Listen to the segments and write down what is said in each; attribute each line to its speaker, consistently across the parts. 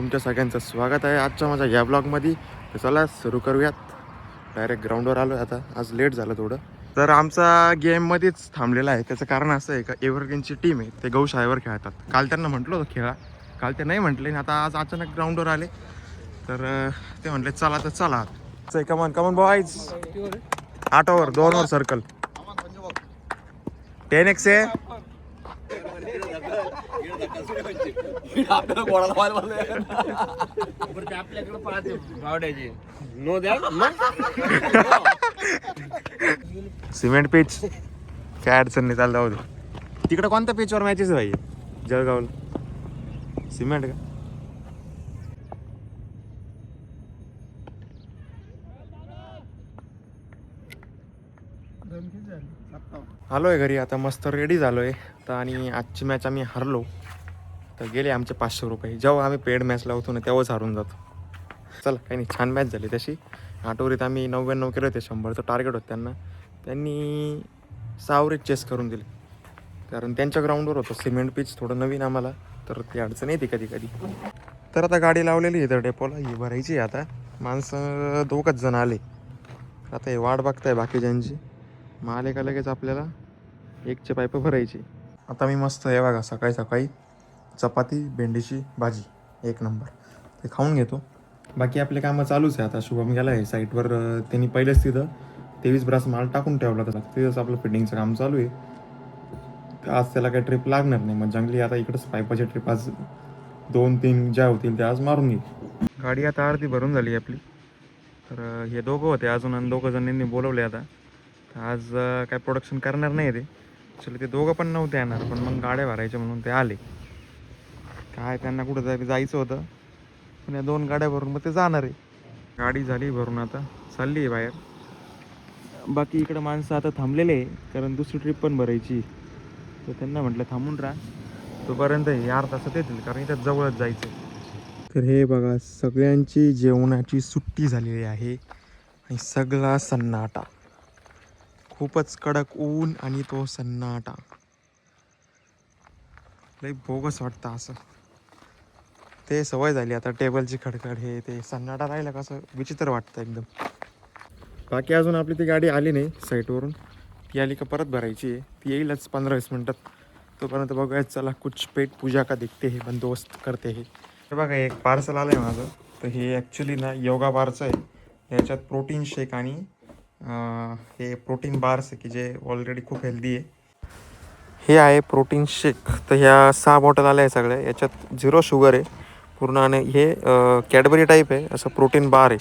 Speaker 1: तुमच्या सगळ्यांचं स्वागत आहे आजच्या माझ्या या ब्लॉगमध्ये. तर चला सुरू करूयात. डायरेक्ट ग्राउंडवर आलो आहे आता. आज लेट झालं थोडं. तर आमचा गेममध्येच थांबलेला आहे. त्याचं कारण असं आहे का एव्हरग्रीनची टीम आहे, ते गौशाळेवर खेळतात. काल त्यांना म्हटलं होतं खेळा, काल ते नाही म्हटले. आता आज अचानक ग्राउंडवर आले तर ते म्हटले चला तर चला. Come on come on boys. 8 over 2 over circle 10x आहे. सिमेंट पिच काय अडचण नाही, चालत जाऊ दे. तिकडे कोणत्या पिचवर मॅचेस आहे भाई? जळगावला सिमेंट का? आलोय घरी आता, मस्त रेडी झालोय तर. आणि आजची मॅच आम्ही हरलो तर गेले आमचे 500 रुपये. जेव्हा आम्ही पेड मॅच लावतो ना तेव्हाच हारून जातो. चला काही नाही, छान मॅच झाली तशी. 8 ओव्हरीत आम्ही 99 केले होते. 100चं टार्गेट होतं त्यांना. त्यांनी 6 ओव्हरीत चेस करून दिले, कारण त्यांच्या ग्राउंडवर होतं सिमेंट पिच, थोडं नवीन आम्हाला, तर ती अडचण येते कधी कधी. तर आता गाडी लावलेली आहे तर डेपोला ही भरायची आहे. आता माणसं 2च जण आले. आता हे वाट बघताय बाकीच्यांची. मग आले का लगेच आपल्याला 1चे पाईप भरायची. आता मी मस्त आहे बघा, सकाळी सकाळी चपाती भेंडीची भाजी 1 नंबर ते खाऊन घेतो. बाकी आपले कामं चालूच आहे. आता शुभम गेला आहे साईटवर. त्यांनी पहिलेच तिथं 23 ब्रास माल टाकून ठेवला होता. तिथंच आपलं फिटिंगचं काम चालू आहे. आज त्याला काही ट्रिप लागणार नाही. मग जंगली आता इकडंच पाईपाची ट्रिप आज 2-3 ज्या होतील त्या आज मारून घेईल. गाडी आता अर्धी भरून झाली आपली. तर हे दोघं होते अजून, आणि 2 जणांनी बोलवले आता. तर आज काय प्रोडक्शन करणार नाही ते. ॲक्च्युली ते दोघं पण नव्हते येणार, पण मग गाड्या भरायच्या म्हणून ते आले. काय त्यांना कुठं जायचं होतं, पण या 2 गाड्या भरून मग ते जाणार आहे. गाडी झाली भरून, आता चालली आहे बाहेर. बाकी इकडं माणसं आता थांबलेले आहे, कारण दुसरी ट्रिप पण भरायची. तर त्यांना म्हटलं थांबून राहा तोपर्यंत, हे अर्धा तासात येतील, कारण इथं जवळच जायचं. तर हे बघा, सगळ्यांची जेवणाची सुट्टी झालेली आहे आणि सगळा सन्नाटा. खूपच कडक ऊन आणि तो सन्नाटा लई बोगस वाटतं असं. ते सवय झाली आता, टेबलची खडखड हे ते सन्नाटा राहिला कसं विचित्र वाटतं एकदम. बाकी अजून आपली ती गाडी आली नाही साईटवरून. ती आली का परत भरायची आहे. ती येईलच 15-20 मिनटात. तोपर्यंत बघूया. चला कुछ पेट पूजा का दिखते हे बंदोबस्त करते हे. हे बघा, एक पार्सल आलं आहे माझं. तर हे ॲक्च्युली ना योगा बारचं आहे. याच्यात प्रोटीन शेक आणि हे प्रोटीन बार्स आहे की जे ऑलरेडी खूप हेल्दी आहे. हे आहे प्रोटीन शेक. तर ह्या 6 बॉटल आल्या आहे सगळ्या. याच्यात 0 शुगर आहे पूर्ण. आणि हे कॅडबरी टाईप आहे, असं प्रोटीन बार आहे.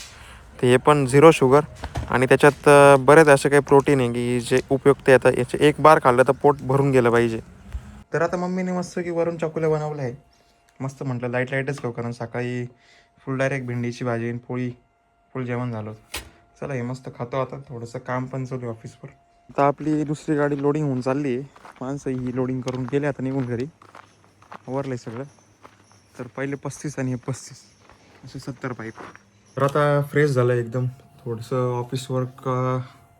Speaker 1: तर हे पण 0 शुगर. आणि त्याच्यात बरेच असे काही प्रोटीन आहे की जे उपयुक्त येतात. याचे 1 बार खाल्लं तर पोट भरून गेलं पाहिजे. तर आता मम्मीने मस्त की वरून चकुल्या बनवलं आहे. मस्त म्हटलं लाईटच खाऊ, कारण सकाळी फुल डायरेक्ट भेंडीची भाजी आणि पोळी फुल जेवण झालं. चला हे मस्त खातो. आता थोडंसं काम पण चालू आहे ऑफिसवर. आता आपली दुसरी गाडी लोडिंग होऊन चालली आहे. माणसं ही लोडिंग करून गेले आता निघून घरी. आवरलं आहे सगळं. तर पहिले 35 आणि हे 35 असे 70 पाईप. तर आता फ्रेश झालं एकदम. थोडंसं ऑफिस वर्क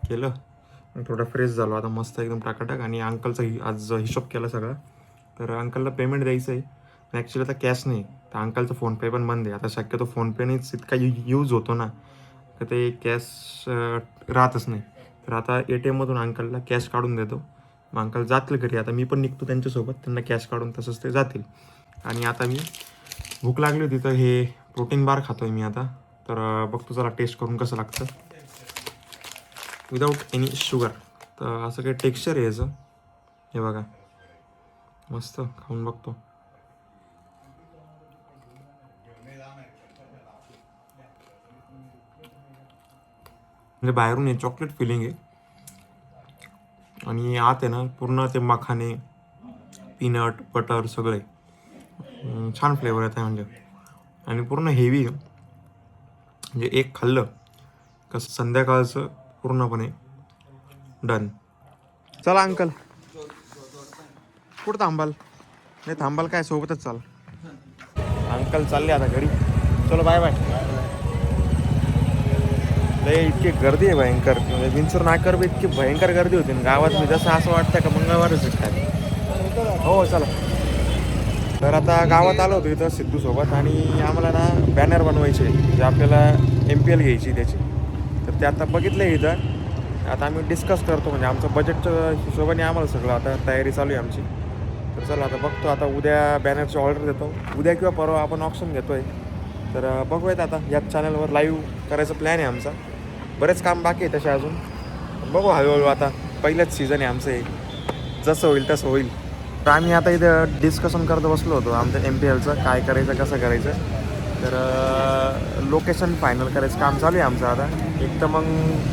Speaker 1: केलं आणि थोडा फ्रेश झालो आता मस्त एकदम टाकाटाक. आणि अंकलचा आज हिशोब केला सगळा. तर अंकलला पेमेंट द्यायचं आहे. ॲक्च्युली आता कॅश नाही, तर अंकलचं फोनपे पण बंद आहे. आता शक्यतो फोनपेनेच इतका यूज होतो ना, तर ते कॅश राहतच नाही. तर आता ATMमधून अंकलला कॅश काढून देतो. मग अंकल जातील घरी. आता मी पण निघतो त्यांच्यासोबत, त्यांना कॅश काढून तसंच ते जातील. आणि आता मी भूक लागली होती तर हे प्रोटीन बार खातो आहे मी आता. तर बघतो जरा टेस्ट करून कसं लागतं विदाऊट एनी शुगर. तर असं काही टेक्स्चर आहे याचं. हे बघा, मस्त खाऊन बघतो. म्हणजे बाहेरून हे चॉकलेट फिलिंग आहे आणि आत आहे ना पूर्ण ते मखाने, पीनट बटर सगळे छान फ्लेवर येत आहे म्हणजे. आणि पूर्ण हेवी आहे. म्हणजे एक खाल्लं कसं संध्याकाळचं पूर्णपणे डन. चला अंकल, कुठं थांबाल? नाही थांबाल काय, सोबतच चाल. अंकल चालले आता घरी. चलो बाय बाय. लय इतकी गर्दी आहे भयंकर. म्हणजे विंचूर नाक्यावर बी इतकी भयंकर गर्दी होती गावात. मी जसं असं वाटतं का मंगळवारच काय. हो चला. तर आता गावात आलो होतो इथं सिद्धूसोबत आणि आम्हाला ना बॅनर बनवायचे जे आपल्याला MPL घ्यायची त्याची. तर ते आता बघितलं आहे इथं. आता आम्ही डिस्कस करतो म्हणजे आमचं बजेटच्या हिशोबाने आम्हाला सगळं आता तयारी चालू आहे आमची. तर चला आता बघतो आता उद्या बॅनरची ऑर्डर देतो. उद्या किंवा परवा आपण ऑप्शन घेतो आहे. तर बघूयात आता याच चॅनलवर लाईव्ह करायचा प्लॅन आहे आमचा. बरेच काम बाकी आहे तसे अजून. बघू हळूहळू आता पहिलंच सीझन आहे आमचं हे. जसं होईल तसं होईल. तर आम्ही आता इथं डिस्कशन करत बसलो होतो आमच्या MPLचं काय करायचं कसं करायचं. तर लोकेशन फायनल करायचं काम चालू आहे आमचं आता. एक तर मग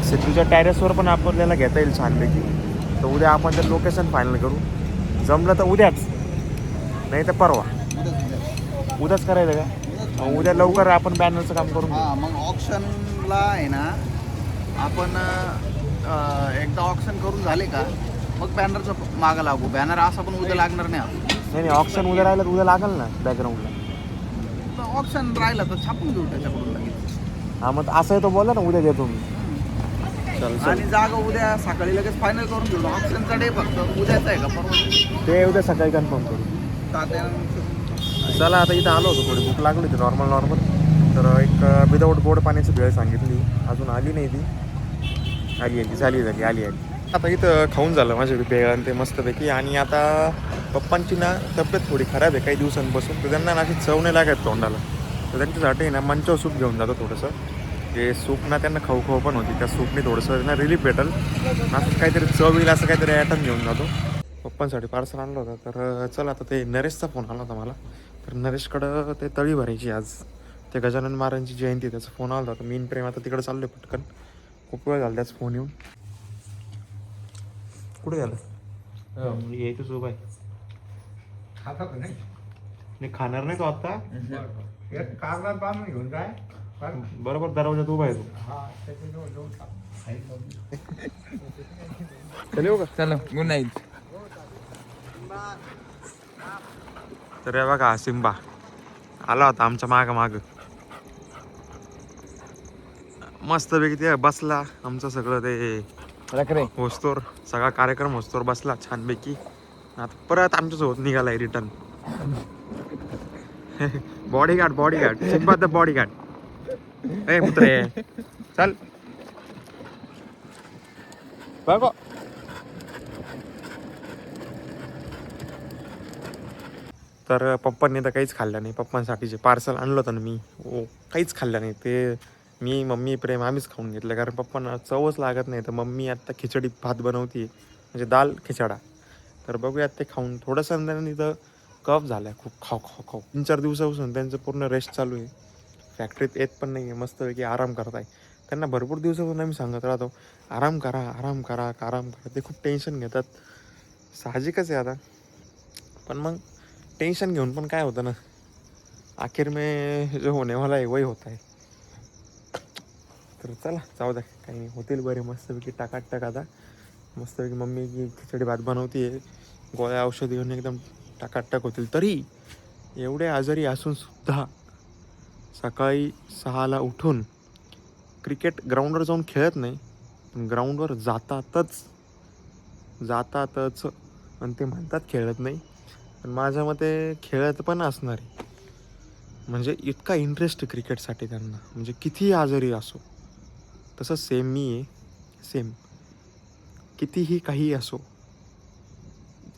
Speaker 1: सिद्धूच्या टॅरेसवर पण आपल्याला घेता येईल छानपैकी. तर उद्या आपण ते लोकेशन फायनल करू. जमलं तर उद्याच नाही तर परवा. उद्याच करायचं का? मग उद्या लवकर आपण बॅनरचं काम करून घेऊ.
Speaker 2: मग ऑप्शनला आहे ना आपण एकदा ऑप्शन करून झाले का मग बॅनरचं मागं लागू. बॅनर असा पण उद्या लागणार नाही आपण.
Speaker 1: नाही ऑप्शन उद्या राहिलं तर उद्या लागेल ना बॅकग्राऊंडला.
Speaker 2: ऑप्शन राहिला तर छापून घेऊ त्याच्याकडून लगेच.
Speaker 1: हां मग असं तो बोला ना उद्या देतो मी. चल
Speaker 2: आणि जागा उद्या सकाळी लगेच फायनल करून घेऊ. ऑप्शनचा डे फक्त उद्याचा आहे का परवा
Speaker 1: ते उद्या सकाळी कन्फर्म करू. चला आता इथं आलो होतो थोडी भूक लागली होती नॉर्मल. तर एक विदाऊट गोड पाण्याची भेळ सांगितली अजून आली नाही ती. आली. आता इथं खाऊन झालं माझ्या भेळ आणि ते मस्तपैकी. आणि आता पप्पांची ना तब्येत थोडी खराब आहे काही दिवसांपासून. तर त्यांना ना अशी चव नाही लागत तोंडाला. तर त्यांच्यासाठी ना मंचाव सूप घेऊन जातो थोडंसं. ते सूप ना त्यांना खाऊ पण होती. त्या सूपने थोडंसं त्यांना रिलीफ भेटेल असं काहीतरी चव येईल असं काहीतरी ॲटम घेऊन जातो. पप्पांसाठी पार्सल आणलं होतं. तर चला आता ते नरेशचा फोन आला होता मला. तर नरेशकडं ते तळी भरायची आज. ते गजानन महाराजांची जयंती त्याचा फोन आला होता. मी प्रेम आता तिकडे चाललो आहे पटकन. खूप वेळ झाला त्याचा फोन येऊन. कुठे झालं यायचं सोबत आहे. नाही खाणार नाही तो आता.
Speaker 3: घेऊन जाय
Speaker 1: बरोबर दरवाजात उभा आहे तो. चल येऊ का?
Speaker 3: चलो गुड नाईट.
Speaker 1: तर हे बघा सिम्बा आला होता आमच्या माग मस्तपैकी ते बसला. आमचं सगळं ते होस्तोर सगळा कार्यक्रम होस्तोर बसला छानपैकी. आता परत आमच्यासोबत निघालाय return. Bodyguard Simba the bodyguard. ए पुत्रे चल बघ. तर पप्पांनी तर काहीच खाल्लं नाही. पप्पांसाठीचे पार्सल आणलं होतं ना मी काहीच खाल्लं नाही. ते मी मम्मी प्रेम आम्हीच खाऊन घेतलं कारण पप्पांना चवच लागत नाही. तर मम्मी आत्ता खिचडी भात बनवते म्हणजे दाल खिचडा. तर बघूयात ते खाऊन थोडंसं त्यांनी इथं कफ झाला आहे खूप. खाऊ 3-4 दिवसापासून त्यांचं पूर्ण रेस्ट चालू आहे. फॅक्टरीत येत पण नाही आहे. मस्तपैकी आराम करत आहे. त्यांना भरपूर दिवसापासून आम्ही सांगत राहतो आराम करा. ते खूप टेन्शन घेतात. साहजिकच आहे आता. पण मग टेन्शन घेऊन पण काय होतं ना आखिर में जो होने वाला है वही होता है. तर चला जाऊ द्या काही नाही होतील बरे मस्तपैकी टाकाटक. आता मस्तपैकी मम्मी की खिचडी भात बनवते गोळ्या औषध घेऊन एकदम टाकाटक होतील. तरी एवढे आजारी असून सुद्धा सकाळी 6ला उठून क्रिकेट ग्राउंडवर जाऊन खेळत नाही पण ग्राउंडवर जातातच. आणि ते म्हणतात खेळत नाही पण माझ्या मते खेळत पण असणार आहे. म्हणजे इतका इंटरेस्ट क्रिकेटसाठी त्यांना. म्हणजे कितीही आजारी असो तसं सेम मी आहे. सेम कितीही काही असो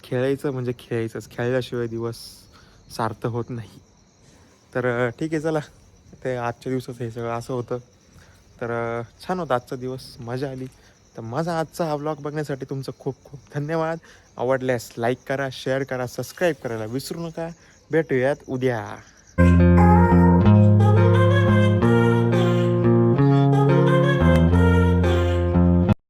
Speaker 1: खेळायचं म्हणजे खेळायचंच. खेळल्याशिवाय दिवस सार्थ होत नाही. तर ठीक आहे चला ते आजच्या दिवसाचं हे सगळं असं होतं. तर छान होता आजचा दिवस मजा आली. तर माझा आजचा हा व्लॉग बघण्यासाठी तुमचं खूप खूप धन्यवाद. आवडल्यास लाईक करा शेअर करा सबस्क्राईब करायला विसरू नका. भेटूयात उद्या.